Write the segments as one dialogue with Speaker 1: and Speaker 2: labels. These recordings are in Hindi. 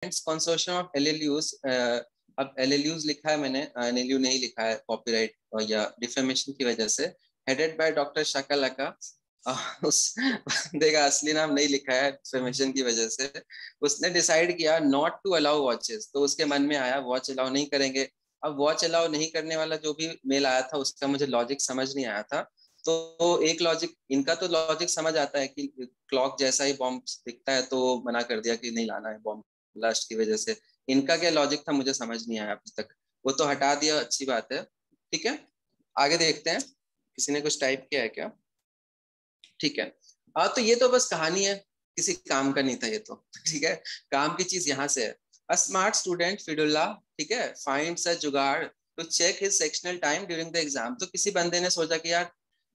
Speaker 1: कंसोर्शियम ऑफ एलएलयूज, अब एलएलयूज लिखा है मैंने, एनएलयू नहीं लिखा है कॉपीराइट या डिफेमेशन की वजह से, हेडेड बाय डॉक्टर शकलका। उस बंदे का असली नाम नहीं लिखा है डिफेमेशन की वजह से। उसने डिसाइड किया नॉट टू अलाउ वॉचेस, तो उसके मन में आया वॉच अलाउ नहीं करेंगे। अब वॉच अलाउ नहीं करने वाला जो भी मेल आया था उसका मुझे लॉजिक समझ नहीं आया था। तो एक लॉजिक इनका तो लॉजिक समझ आता है कि क्लॉक जैसा ही बॉम्ब दिखता है तो मना कर दिया कि नहीं लाना है बॉम्ब ब्लास्ट की वजह से। इनका क्या लॉजिक था मुझे समझ नहीं आया अभी तक, वो तो हटा दिया, अच्छी बात है। ठीक है, आगे देखते हैं, किसी ने कुछ टाइप किया है क्या? ठीक है, तो ये तो बस कहानी है, किसी काम का नहीं था ये तो। ठीक है, काम की चीज यहाँ से है। अ स्मार्ट स्टूडेंट फिडुल्ला, ठीक है, finds a jugaad to check his sectional time during the exam. तो किसी बंदे ने सोचा कि यार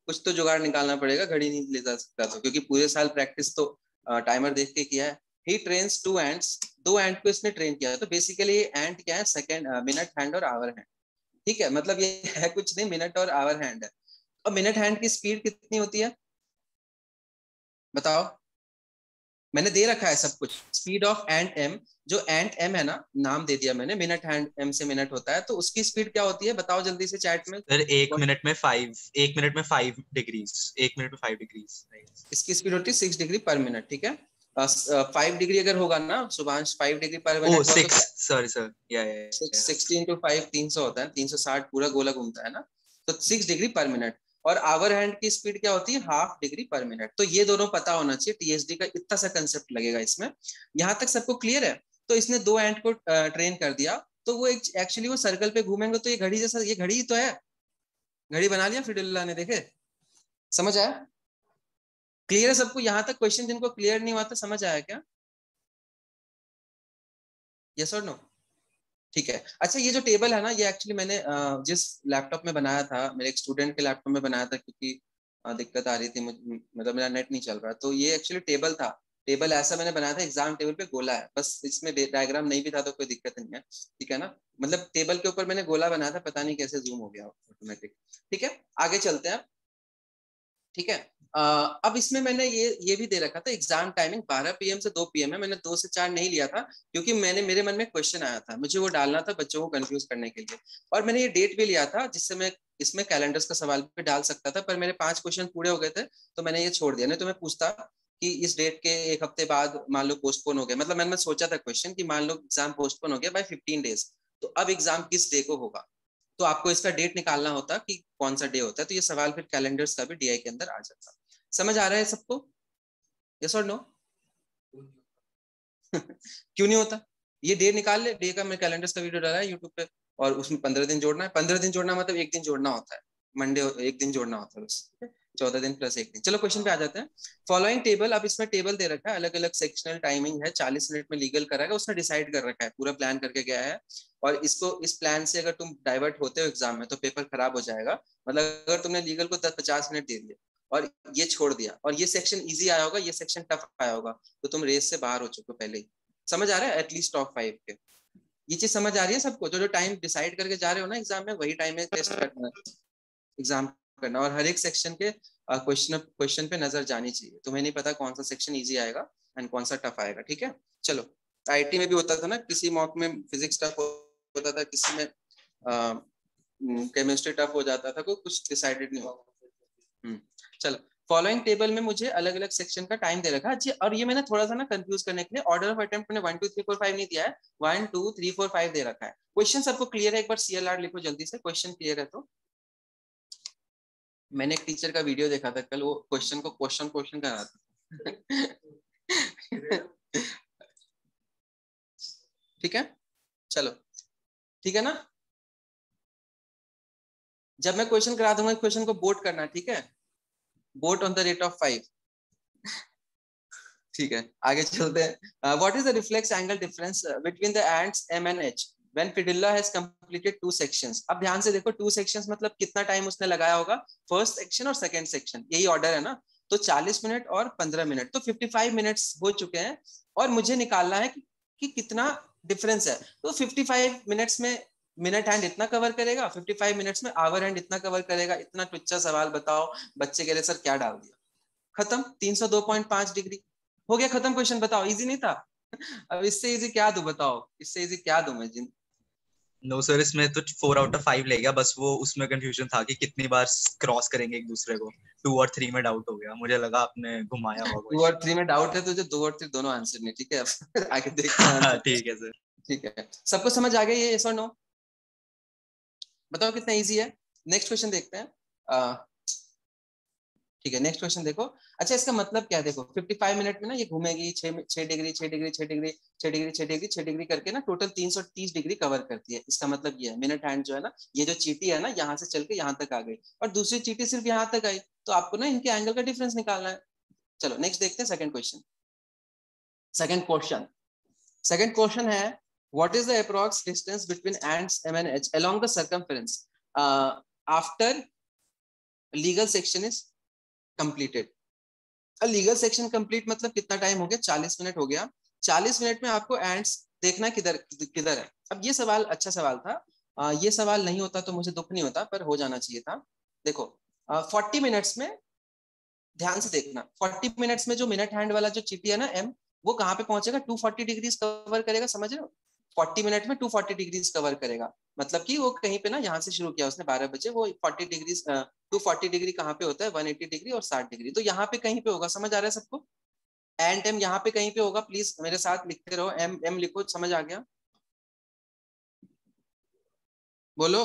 Speaker 1: कुछ तो जुगाड़ निकालना पड़ेगा, घड़ी नहीं ले जा सकता तो, क्योंकि पूरे साल प्रैक्टिस तो टाइमर देख के किया है। ही ट्रेन्स टू एंड्स, दो एंड को इसने ट्रेन किया। तो बेसिकली एंड क्या है, सेकंड, मिनट हैंड और आवर हैंड। ठीक है, मतलब ये है कुछ नहीं, मिनट और आवर हैंड है। और मिनट हैंड की स्पीड कितनी होती है बताओ? मैंने दे रखा है सब कुछ, स्पीड ऑफ एंड एम, जो एंड एम है ना, नाम दे दिया मैंने, मिनट हैंड एम से मिनट होता है, तो उसकी स्पीड क्या होती है बताओ जल्दी से चैट में।
Speaker 2: सर एक मिनट में 5 डिग्रीज, 1 मिनट में 5 डिग्रीज।
Speaker 1: इसकी स्पीड होती है 6 डिग्री पर मिनट। ठीक है, 5 डिग्री अगर होगा ना सुभाष, 5 डिग्री पर
Speaker 2: ओ
Speaker 1: मिनट हुआ तो
Speaker 2: 6,
Speaker 1: क्या,
Speaker 2: सॉरी सर, या
Speaker 1: 16 × 5 300 होता है, 360 पूरा गोला घूमता है ना, तो 6 डिग्री पर मिनट। और आवर हैंड की स्पीड क्या होती है, हाफ डिग्री पर मिनट। तो ये दोनों पता होना चाहिए, टीएसडी का इतना सा कंसेप्ट लगेगा इसमें। यहाँ तक सबको क्लियर है? तो इसने दो एंड को ट्रेन कर दिया, तो वो एक्चुअली वो सर्कल पे घूमेंगे तो ये घड़ी जैसा, ये घड़ी ही तो है। घड़ी बना लिया फिडुल्ला ने, देखे? समझ आया? क्लियर है सबको यहाँ तक? क्वेश्चन जिनको क्लियर नहीं हुआ था समझ आया क्या? यस और नो? ठीक है, अच्छा ये जो टेबल है ना, ये एक्चुअली मैंने जिस लैपटॉप में बनाया था, मेरे एक स्टूडेंट के लैपटॉप में बनाया था, क्योंकि दिक्कत आ रही थी मतलब मेरा नेट नहीं चल रहा, तो ये एक्चुअली टेबल था। टेबल ऐसा मैंने बनाया था, एग्जाम टेबल पे गोला है, बस इसमें डायग्राम नहीं भी था तो कोई दिक्कत नहीं है। ठीक है ना, मतलब टेबल के ऊपर मैंने गोला बनाया था, पता नहीं कैसे जूम हो गया ऑटोमेटिक। ठीक है, आगे चलते हैं। ठीक है, अब इसमें मैंने ये भी दे रखा था, एग्जाम टाइमिंग 12 PM से 2 PM है। मैंने 2 से 4 नहीं लिया था, क्योंकि मेरे मन में क्वेश्चन आया था, मुझे वो डालना था बच्चों को कंफ्यूज करने के लिए। और मैंने ये डेट भी लिया था जिससे मैं इसमें कैलेंडर्स का सवाल भी डाल सकता था, पर मेरे 5 क्वेश्चन पूरे हो गए थे तो मैंने ये छोड़ दिया। नहीं तो मैं पूछता कि इस डेट के एक हफ्ते बाद मान लो पोस्टपोन हो गया, मतलब मैंने सोचा था क्वेश्चन कि मान लो एग्जाम पोस्टपोन हो गया बाय 15 days, तो अब एग्जाम किस डे को होगा, तो आपको इसका डेट निकालना होता कि कौन सा डे होता है, तो ये सवाल फिर कैलेंडर्स का भी डीआई के अंदर आ जाता। समझ आ रहा है सबको? यस और नो? क्यों नहीं होता? ये डे निकाल ले, डे का मैं कैलेंडर्स का वीडियो डाला है यूट्यूब पे, और उसमें 15 दिन जोड़ना है। 15 दिन जोड़ना मतलब एक दिन जोड़ना होता है, मंडे एक दिन जोड़ना होता है बस। 14 दिन प्लस एक दिन। चलो क्वेश्चन पे आ जाते हैं। फॉलोइंग टेबल, अब इसमें टेबल दे रखा है, अलग अलग सेक्शनल टाइमिंग है, 40 मिनट में लीगल कराएगा, उसने डिसाइड कर रखा है, पूरा प्लान करके गया है। और इसको, इस प्लान से अगर तुम डाइवर्ट होते हो एग्जाम में तो पेपर खराब हो जाएगा। मतलब अगर तुमने लीगल को 10-50 मिनट दे दिए और ये छोड़ दिया, और ये सेक्शन इजी आया होगा, ये सेक्शन टफ आया होगा, तो तुम रेस से बाहर हो चुके हो पहले ही। समझ आ रहा है? एटलीस्ट टॉप 5 के, ये चीज समझ आ रही है सबको? जो जो टाइम डिसाइड करके जा रहे हो ना एग्जाम में, वही टाइम में टेस्ट करना, एग्जाम करना। और हर एक सेक्शन के क्वेश्चन क्वेश्चन पे नजर जानी चाहिए। तुम्हें नहीं पता कौन सा सेक्शन इजी आएगा एंड कौन सा टफ आएगा। ठीक है, चलो। आईटी में भी होता था ना, किसी मॉक में फिजिक्स टफ होता था, किसी में केमिस्ट्री टफ हो जाता था, कोई कुछ डिसाइडेड नहीं हुआ। चलो, फॉलोइंग टेबल में मुझे अलग अलग सेक्शन का टाइम दे रखा है। और ये मैंने थोड़ा सा ना कंफ्यूज करने के लिए ऑर्डर ऑफ अटेम्प्ट मैंने 1 2 3 4 5 नहीं दिया है, 1 2 3 4 5 दे रखा है। क्वेश्चन सबको क्लियर है? एक बार CLR लिखो जल्दी से, क्वेश्चन क्लियर है तो। मैंने एक टीचर का वीडियो देखा था कल, वो क्वेश्चन को क्वेश्चन क्वेश्चन कर रहा था। ठीक है, चलो, ठीक है ना? जब मैं क्वेश्चन करा दूंगा क्वेश्चन को बोट करना, ठीक है? Vote on the rate of 5। ठीक है, आगे चलते हैं। What is the reflex angle difference between the ends M and H when फिडिल्ला हैज कंप्लीटेड 2 सेक्शंस? अब ध्यान से देखो, 2 सेक्शंस मतलब कितना टाइम उसने लगाया होगा, फर्स्ट सेक्शन और सेकंड सेक्शन, यही ऑर्डर है ना। तो 40 मिनट और 15 मिनट, तो 55 मिनट्स हो चुके हैं। और मुझे निकालना है कि कितना डिफरेंस है। तो 55 मिनट्स में मिनट हैंड इतना कवर करेगा, 55 मिनट्स में आवर हैंड इतना कवर करेगा। इतना टुच्चा सवाल बताओ, बच्चे कह रहे सर क्या डाल दिया, खत्म। 302.5 डिग्री हो गया, खत्म क्वेश्चन। बताओ, इजी नहीं था? अब इससे इजी क्या दूं बताओ, इससे इजी क्या दूं मैं जिन।
Speaker 2: नो सर, इसमें तो 4 आउट ऑफ 5 ले गया, बस वो उसमें कंफ्यूजन था कि कितनी बार क्रॉस करेंगे एक दूसरे को। 2 और 3 में डाउट हो गया, मुझे लगा आपने घुमाया हुआ
Speaker 1: 2 और 3 में डाउट है तुझे, 2 और 3 दोनों आंसर नहीं, ठीक है। अब आगे देखते हैं
Speaker 2: क्वेश्चन।
Speaker 1: आंसर।
Speaker 2: ठीक है सर।
Speaker 1: ठीक है, सबको समझ आ गया ये, यस और नो? बताओ कितना इजी है। नेक्स्ट क्वेश्चन देखते हैं। ठीक है, नेक्स्ट क्वेश्चन देखो। अच्छा, इसका मतलब क्या है देखो, 55 मिनट में ना ये घूमेगी 6 degree 6 degree 6 degree 6 degree 6 degree 6 degree करके ना टोटल 330 डिग्री कवर करती है। इसका मतलब ये है मिनट हैंड जो है ना, ये जो चीटी है ना यहाँ से चल के यहाँ तक आ गई, और दूसरी चीटी सिर्फ यहाँ तक आई, तो आपको ना इनके एंगल का डिफरेंस निकालना है। चलो नेक्स्ट देखते हैं second question. Second question, second question है, what is the approx distance between ends M and H along the circumference after legal section is completed. Legal section complete मतलब कितना टाइम हो गया, 40 मिनट हो गया। 40 मिनट में आपको एंड्स देखना किधर किधर है। अब ये सवाल अच्छा सवाल था। ये सवाल नहीं होता तो मुझे दुख नहीं होता, पर हो जाना चाहिए था। देखो 40 मिनट्स में, ध्यान से देखना, 40 मिनट्स में जो मिनट हैंड वाला जो चीटी है ना एम, वो कहाँ पे पहुंचेगा, 240 डिग्रीज कवर करेगा, समझ रहे हो? 40 मिनट में 240 डिग्रीज कवर करेगा। मतलब कि वो कहीं पे ना, यहाँ से शुरू किया उसने 12 बजे, वो 40 डिग्रीज 240 डिग्री कहाँ पे होता है, 180 डिग्री और 60 डिग्री, तो यहाँ पे कहीं पे होगा। समझ आ रहा है सबको? एंड एम यहाँ पे कहीं पे होगा, प्लीज मेरे साथ लिखते रहो, एम एम लिखो, समझ आ गया? बोलो।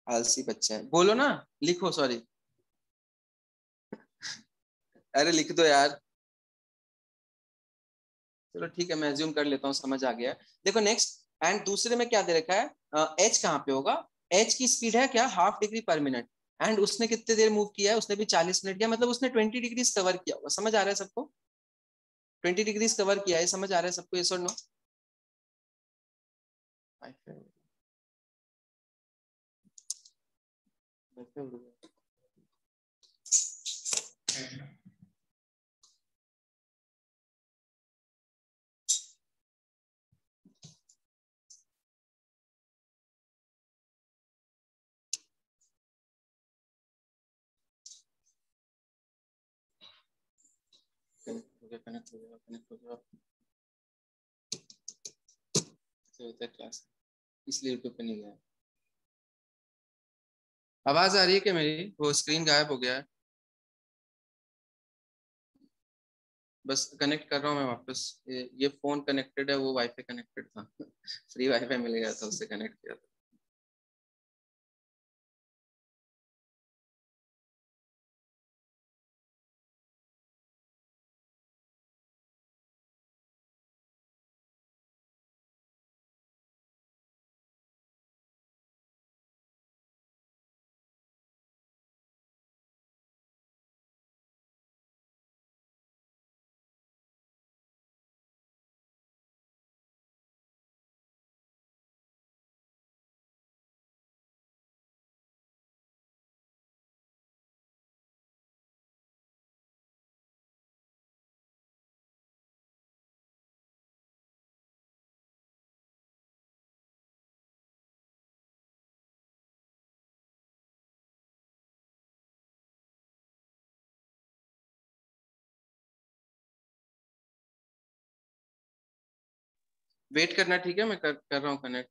Speaker 1: आलसी बच्चा है, बोलो ना, लिखो, सॉरी। अरे लिख दो यार। चलो ठीक है, मैं एज्यूम कर लेता हूँ समझ आ गया। देखो नेक्स्ट, एंड दूसरे में क्या दे रखा है, एच कहाँ पे होगा, एच की स्पीड है क्या, 0.5 डिग्री पर मिनट, एंड उसने कितने देर मूव किया है, उसने भी 40 मिनट किया, मतलब उसने 20 डिग्रीज कवर किया होगा। समझ आ रहा है सबको? 20 डिग्रीज कवर किया है, समझ आ रहा है सबको, यस और नो? कनेक्ट हो गया, कनेक्ट हो गया, कनेक्ट हो गया। ऐसे होता है क्लास, इसलिए यूट्यूब पे नहीं गया। आवाज आ रही है क्या मेरी? वो स्क्रीन गायब हो गया है। बस कनेक्ट कर रहा हूँ मैं वापस। ये फोन कनेक्टेड है, वो वाईफाई कनेक्टेड था। फ्री वाईफाई मिल गया था, उससे कनेक्ट किया था। वेट करना, ठीक है, मैं कर रहा हूँ कनेक्ट।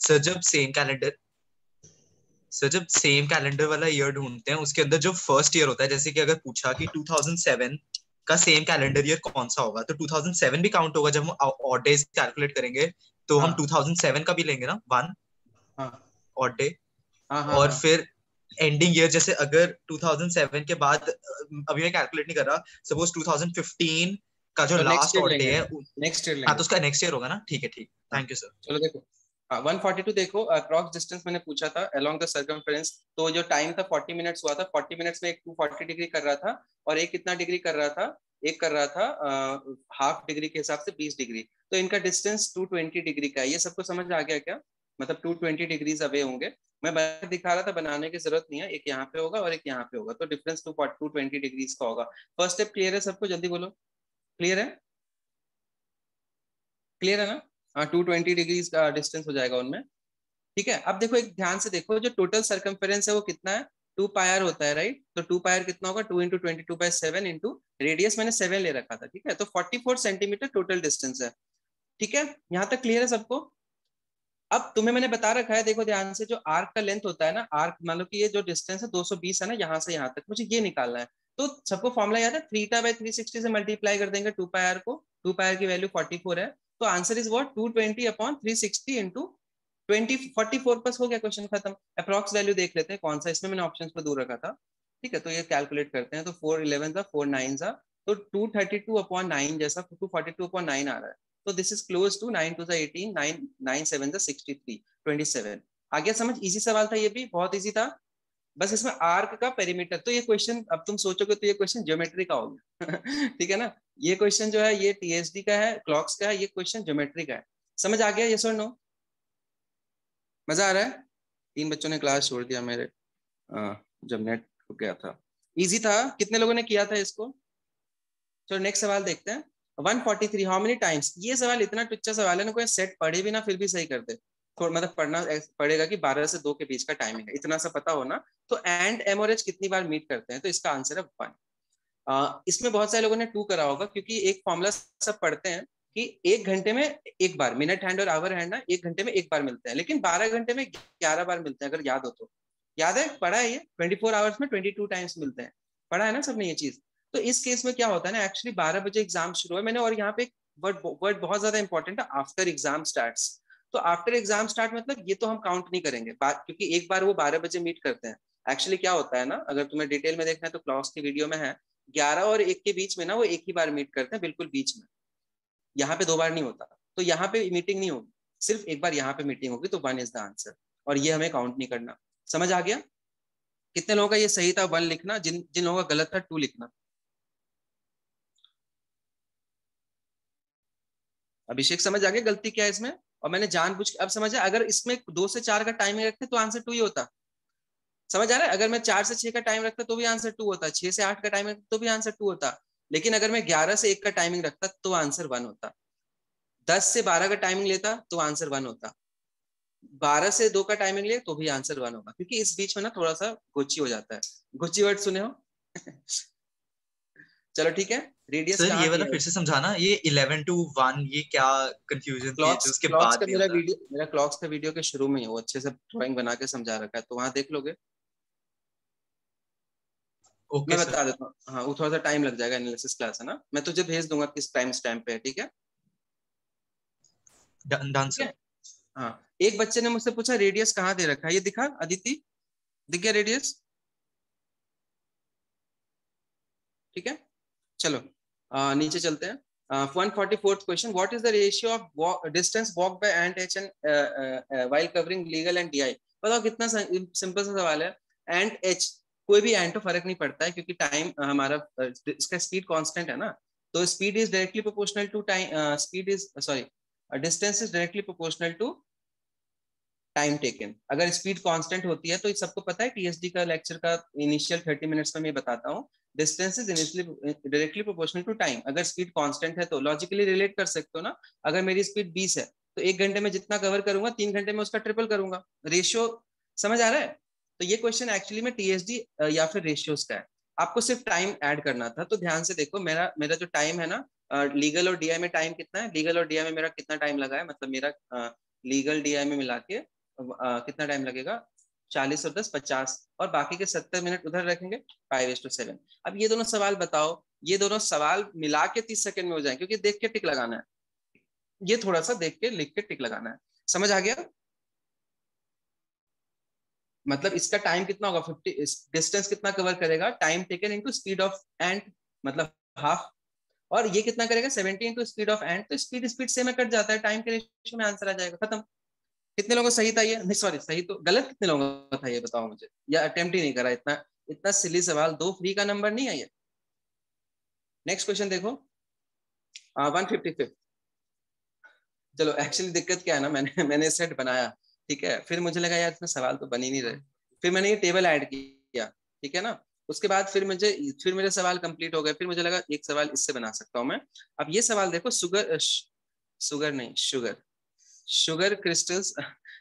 Speaker 2: सर जब सेम कैलेंडर वाला ईयर ढूंढते हैं, उसके अंदर जो फर्स्ट ईयर होता है, जैसे कि अगर पूछा कि 2007 का सेम कैलेंडर ईयर कौन सा होगा, तो 2007 भी काउंट होगा। जब हम ऑड डेज कैलकुलेट करेंगे तो हम 2007 का भी लेंगे ना, 1 ऑड डे। और फिर एंडिंग ईयर, जैसे अगर 2007 के बाद, अभी मैं कैलकुलेट नहीं कर रहा, सपोज 2015 का जो लास्ट ऑड डे है,
Speaker 1: नेक्स्ट ईयर
Speaker 2: हाँ,
Speaker 1: लेंगे।
Speaker 2: तो उसका नेक्स्ट ईयर होगा ना। ठीक है, ठीक, थैंक यू सर।
Speaker 1: चलो देखो 142 देखो, क्रॉस डिस्टेंस मैंने पूछा था अलोंग द सर्कमफेरेंस, तो जो टाइम था 40 मिनट्स हुआ था। 40 मिनट्स में एक 240 डिग्री कर रहा था, और एक कितना डिग्री कर रहा था, एक कर रहा था हाफ डिग्री के हिसाब से 20 डिग्री। तो इनका डिस्टेंस 220 डिग्री का है। ये सबको समझ आ गया क्या? मतलब 220 डिग्रीज अवे होंगे। मैं दिखा रहा था, बनाने की जरूरत नहीं है, एक यहाँ पे होगा और एक यहाँ पे होगा, तो डिफरेंस 220 डिग्रीज का होगा। फर्स्ट स्टेप क्लियर है सबको? जल्दी बोलो, क्लियर है? क्लियर है ना? हाँ, 220 डिग्रीज का डिस्टेंस हो जाएगा उनमें। ठीक है, अब देखो, एक ध्यान से देखो, जो टोटल सर्कमफेरेंस है वो कितना है? 2 पायर होता है, राइट? तो 2 पायर कितना होगा? 2 इंटू 22/7 इंटू रेडियस मैंने 7 ले रखा था, ठीक है? तो 44 सेंटीमीटर टोटल डिस्टेंस है। ठीक है, यहाँ तक क्लियर है सबको? अब तुम्हें मैंने बता रखा है, देखो ध्यान से, जो आर्क का लेंथ होता है ना, आर्क मान लो कि ये जो डिस्टेंस है 220 है ना, यहाँ से यहाँ तक मुझे ये निकालना है। तो सबको फॉर्मूला याद है, 3/360 से मल्टीप्लाई कर देंगे 2 पायर को। 2 पायर की वैल्यू 44 है, तो आंसर इज व्हाट? 220/360 इंटू 20, 44 बस हो गया, क्वेश्चन खत्म। अप्रॉक्स वैल्यू देख लेते हैं कौन सा, इसमें मैंने ऑप्शंस को दूर रखा था। ठीक है, तो ये कैलकुलेट करते हैं। तो 4 11 जा 4 9 जा, तो 232/9 जैसा 242/9 आ रहा है। तो दिस इज क्लोज टू 9 2 18, 9 9 7 63, 27 आ गया समझ? इजी सवाल था, ये भी बहुत इजी था। बस इसमें आर्क का पेरीमीटर, तो ये क्वेश्चन अब तुम सोचोगे तो ये क्वेश्चन ज्योमेट्री का हो गया। ठीक है ना? ये क्वेश्चन जो है ये टीएसडी का है, क्लॉक्स का है, ये क्वेश्चन ज्योमेट्री का है। समझ आ गया? यस और नो? मजा आ रहा है? 3 बच्चों ने क्लास छोड़ दिया मेरे, जब नेट हो गया था। इजी था, कितने लोगों ने किया था इसको? चलो नेक्स्ट सवाल देखते हैं। 143 हाउ मेनी टाइम्स। ये सवाल इतना टुच्चा सवाल है ना, कोई सेट पढ़े भी ना फिर भी सही कर दे। थोड़ा मतलब पढ़ना पड़ेगा कि 12 से 2 के बीच का टाइमिंग है, इतना सा पता हो ना। तो एंड एम और एच कितनी बार मीट करते हैं? तो इसका आंसर है 1। इसमें बहुत सारे लोगों ने 2 करा होगा, क्योंकि एक फॉर्मूला सब पढ़ते हैं कि 1 घंटे में एक बार, मिनट हैंड और आवर हैंड ना 1 घंटे में एक बार मिलते हैं, लेकिन 12 घंटे में 11 बार मिलते हैं, अगर याद हो तो। याद है? पढ़ा है ये? 24 आवर्स में 22 टाइम्स मिलते हैं। पढ़ा है ना सबने ये चीज? तो इस केस में क्या होता है ना, एक्चुअली 12 बजे एग्जाम शुरू है मैंने, और यहाँ पे एक वर्ड बहुत ज्यादा इंपॉर्टेंट है, आफ्टर एग्जाम स्टार्ट्स। तो आफ्टर एग्जाम स्टार्ट मतलब ये तो हम काउंट नहीं करेंगे, क्योंकि एक बार वो 12 बजे मीट करते हैं। एक्चुअली क्या होता है ना, अगर तुम्हें डिटेल में देखना है तो क्लास की वीडियो में है, 11 और 1 के बीच में ना वो एक ही बार मीट करते हैं, बिल्कुल बीच में। यहाँ पे 2 बार नहीं होता, तो यहाँ पे मीटिंग नहीं होगी, सिर्फ एक बार यहाँ पे मीटिंग होगी, तो 1 इज द आंसर। और ये हमें काउंट नहीं करना। समझ आ गया? कितने लोगों का ये सही था 1 लिखना, जिन जिन लोगों का गलत था 2 लिखना। अभिषेक समझ आ गया गलती क्या है इसमें? और मैंने जानबूझ के अब समझा, अगर इसमें 2 से 4 का टाइमिंग रखते तो आंसर 2 ही होता। समझ आ रहा है? अगर मैं 4 से 6 का टाइम रखता तो भी आंसर 2 होता, 6 से 8 का टाइम रखता तो भी आंसर 2 होता। लेकिन अगर मैं 11 से 1 का टाइमिंग रखता तो आंसर 1 होता। 10 से 12 का टाइमिंग लेता तो आंसर 1 होता। 12 से 2 का टाइमिंग ले तो भी आंसर 1 होगा, क्योंकि इस बीच में ना थोड़ा सा गोची हो जाता है। गोची वर्ड सुने हो? चलो ठीक है। रेडियस
Speaker 2: सर
Speaker 1: कहाँ
Speaker 2: ये वाला
Speaker 1: दिया है?
Speaker 2: फिर से समझाना, ये 11 to 1, ये क्या कंफ्यूजन थी
Speaker 1: क्लॉक्स
Speaker 2: जो उसके
Speaker 1: क्लॉक्स
Speaker 2: बाद
Speaker 1: का
Speaker 2: भी होता है?
Speaker 1: मेरा क्लॉक्स का वीडियो के शुरू में ही है, वो अच्छे से ड्राइंग बना के समझा रखा है, तो वहां देख लोगे।
Speaker 2: ओके
Speaker 1: मैं
Speaker 2: सर,
Speaker 1: बता देता हूँ, हाँ वो थोड़ा सा टाइम लग जाएगा, एनालिसिस क्लास है ना, मैं तुझे भेज दूंगा किस टाइम स्टैम्प पे है, ठीक है?
Speaker 2: डन
Speaker 1: ठीक
Speaker 2: सर।
Speaker 1: है। हाँ, एक बच्चे ने मुझसे पूछा रेडियस कहाँ दे रखा है, ये दिखा अदिति? दिख गया रेडियस? ठीक है, चलो नीचे चलते हैं। 144th question, what is the ratio of distance walk bye and H and while covering legal and DI? बताओ कितना सिंपल सा सवाल है। एंड एच, कोई भी एंड तो फर्क नहीं पड़ता है, क्योंकि टाइम हमारा इसका स्पीड कांस्टेंट है ना। तो speed is directly proportional to time, speed is sorry distance is directly proportional to time taken. अगर स्पीड कांस्टेंट होती है, तो सबको पता है टीएसडी का लेक्चर का इनिशियल 30 मिनट्स में मैं बताता हूँ, distance is directly proportional to time. अगर स्पीड कांस्टेंट है तो लॉजिकली रिलेट कर सकते हो ना, अगर मेरी स्पीड 20 है तो 1 घंटे में जितना कवर करूंगा 3 घंटे में उसका ट्रिपल करूंगा। रेशियो समझ आ रहा है? तो ये क्वेश्चन एक्चुअली में टीएसडी या फिर रेशियोज का है। आपको सिर्फ टाइम ऐड करना था, तो ध्यान से देखो, मेरा मेरा जो टाइम है ना, लीगल और डीआई में टाइम कितना है, लीगल और डीआई में मेरा कितना टाइम लगा है, मतलब मेरा लीगल डीआई में मिला के कितना टाइम लगेगा, 40 और 10 50, और बाकी के 70 मिनट उधर रखेंगे 5:7। अब ये दोनों सवाल बताओ, ये दोनों सवाल मिला के 30 सेकंड में हो जाए, क्योंकि देख के टिक लगाना है, ये थोड़ा सा देख के लिख के टिक लगाना है। समझ आ गया? मतलब इसका टाइम कितना होगा, 50, डिस्टेंस कितना कवर करेगा, time taken into speed of ant, मतलब हाफ, और ये कितना करेगा 70 इंटू स्पीड ऑफ एंट, तो स्पीड स्पीड से में कट जाता है, टाइम के रेशियो में आंसर आ जाएगा, खत्म। कितने लोगों को सही था ये, नहीं सॉरी सही तो गलत, कितने लोगों का था ये बताओ मुझे, या अटेम्प्ट ही नहीं करा, इतना इतना सिली सवाल, 2 फ्री का नंबर नहीं है ये। नेक्स्ट क्वेश्चन देखो, 155। चलो एक्चुअली दिक्कत क्या है ना, मैंने सेट बनाया, ठीक है, फिर मुझे लगा यार इसमें सवाल तो बन ही नहीं रहे, फिर मैंने ये टेबल ऐड किया, ठीक है ना, उसके बाद फिर मेरे सवाल कंप्लीट हो गए, फिर मुझे लगा एक सवाल इससे बना सकता हूँ मैं। अब ये सवाल देखो, शुगर नहीं, sugar crystals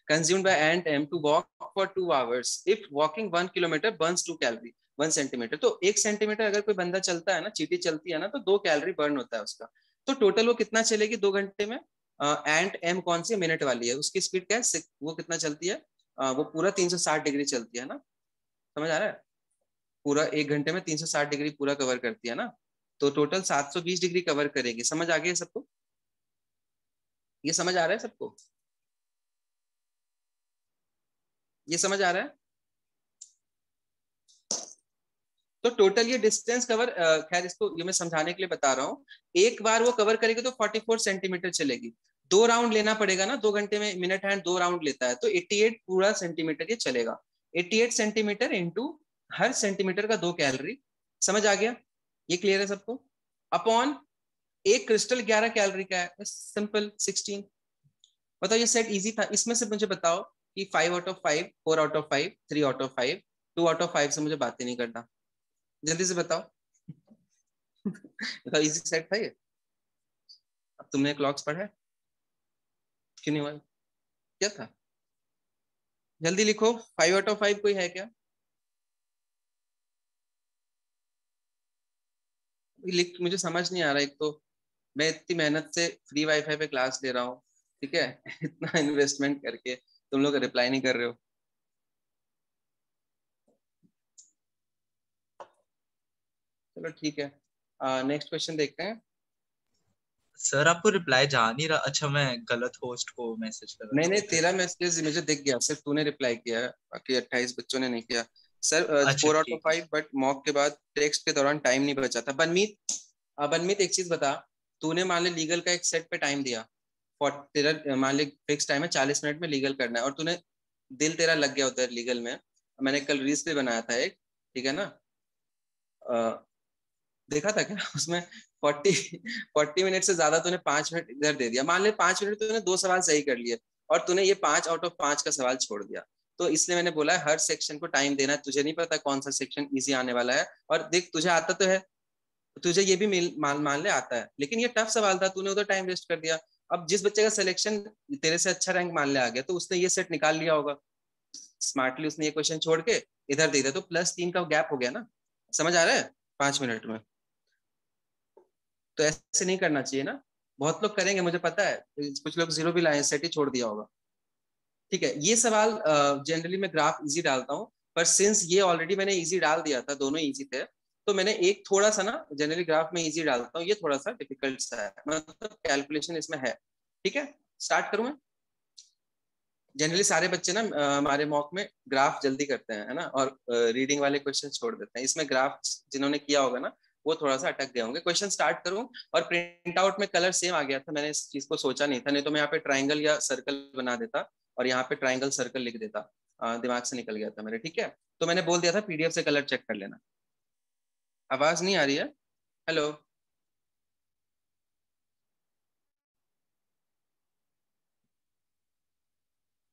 Speaker 1: consumed by ant m to walk for 2 hours, if walking 1 kilometer burns 2 calorie 1 centimetre, तो 1 सेंटीमीटर अगर कोई बंदा चलता है ना, चींटी चलती है ना, तो 2 कैलोरी बर्न होता है उसका, तो टोटल वो कितना चलेगी 2 घंटे में। एंट एम कौन सी मिनट वाली है, उसकी स्पीड क्या है, वो कितना चलती है, वो पूरा 360 डिग्री चलती है ना, समझ आ रहा है, पूरा 1 घंटे में 360 डिग्री पूरा कवर करती है ना, तो टोटल 720 डिग्री कवर करेगी। समझ आ गया सबको, ये समझ आ रहा है सबको, ये समझ आ रहा है? तो टोटल ये डिस्टेंस कवर, खैर इसको ये मैं समझाने के लिए बता रहा हूँ, एक बार वो कवर करेगी तो 44 सेंटीमीटर चलेगी, 2 राउंड लेना पड़ेगा ना, 2 घंटे में मिनट हैंड 2 राउंड लेता है, तो 88 पूरा सेंटीमीटर ये चलेगा, 88 सेंटीमीटर इंटू हर सेंटीमीटर का 2 कैलोरी। समझ आ गया? ये क्लियर है सबको? अपॉन एक क्रिस्टल 11 कैलोरी का है, सिंपल 16। बताओ ये सेट इजी था, इसमें से मुझे बताओ कि 5/5, 4/5, 3/5, 2/5 से मुझे बातें नहीं करना, जल्दी से बताओ। बताओ इजी सेट था ये? अब तुमने क्लॉक्स पढ़ा है? क्यों नहीं हुआ? क्या था? जल्दी लिखो, 5/5 कोई है क्या? लिख, मुझे समझ नहीं आ रहा, एक तो मैं इतनी मेहनत से फ्री वाईफाई पे क्लास ले रहा हूँ, ठीक है, इतना इन्वेस्टमेंट करके तुम लोग रिप्लाई नहीं कर रहे हो। चलो ठीक है, नेक्स्ट क्वेश्चन देखते हैं।
Speaker 2: सर आपको रिप्लाई जा नहीं रहा, अच्छा मैं गलत होस्ट को मैसेज कर रहा
Speaker 1: नहीं
Speaker 2: था
Speaker 1: नहीं,
Speaker 2: ओके।
Speaker 1: तेरा मैसेज मुझे दिख गया, सिर्फ तूने रिप्लाई किया है, बाकी 28 बच्चों ने नहीं किया। सर
Speaker 2: अच्छा
Speaker 1: 4/5, बट मॉक के बाद टेक्स्ट के दौरान टाइम नहीं बचा था। बनमीत, बनमीत एक चीज बता, तूने मान ले लीगल का एक सेट पे टाइम दिया, तेरा मान ले फिक्स टाइम है 40 मिनट में लीगल करना है, और तूने दिल तेरा लग गया उधर लीगल में, मैंने कल रील्स पे बनाया था एक, ठीक है ना, देखा था क्या उसमें, 40 मिनट से ज्यादा तूने 5 मिनट इधर दे दिया, मान ले 5 मिनट तूने 2 सवाल सही कर लिए, और तूने ये 5/5 का सवाल छोड़ दिया, तो इसलिए मैंने बोला है हर सेक्शन को टाइम देना है, तुझे नहीं पता कौन सा सेक्शन इजी आने वाला है, और देख तुझे आता तो है, तुझे ये भी मान ले आता है, लेकिन ये टफ सवाल था, तूने उधर टाइम वेस्ट कर दिया। अब जिस बच्चे का सिलेक्शन तेरे से अच्छा रैंक मान ले आ गया, तो उसने ये सेट निकाल लिया होगा स्मार्टली, उसने ये क्वेश्चन छोड़ के इधर दे दिया, तो +3 का गैप हो गया ना। समझ आ रहा है? 5 मिनट में तो ऐसे नहीं करना चाहिए ना, बहुत लोग करेंगे मुझे पता है, कुछ लोग जीरो भी लाए, सेट ही छोड़ दिया होगा। ठीक है, ये सवाल जनरली मैं ग्राफ इजी डालता हूँ, पर सिंस ये ऑलरेडी मैंने इजी डाल दिया था, दोनों इजी थे, तो मैंने एक थोड़ा सा ना, जनरली ग्राफ में इजी डालता हूँ, ये थोड़ा सा डिफिकल्ट सा है, मतलब कैलकुलेशन इसमें है। ठीक है, स्टार्ट करूँ मैं? जनरली सारे बच्चे ना हमारे मॉक में ग्राफ जल्दी करते हैं, है ना, और रीडिंग वाले क्वेश्चन छोड़ देते हैं, इसमें ग्राफ जिन्होंने किया होगा ना, वो थोड़ा सा अटक गए होंगे। क्वेश्चन स्टार्ट करूं? और प्रिंट आउट में कलर सेम आ गया था, मैंने इस चीज को सोचा नहीं था, नहीं तो मैं यहाँ पे ट्राइंगल या सर्कल बना देता, और यहाँ पे ट्राइंगल सर्कल लिख देता, दिमाग से निकल गया था मेरे। ठीक है, तो मैंने बोल दिया था PDF से कलर चेक कर लेना। आवाज नहीं आ रही है? हेलो?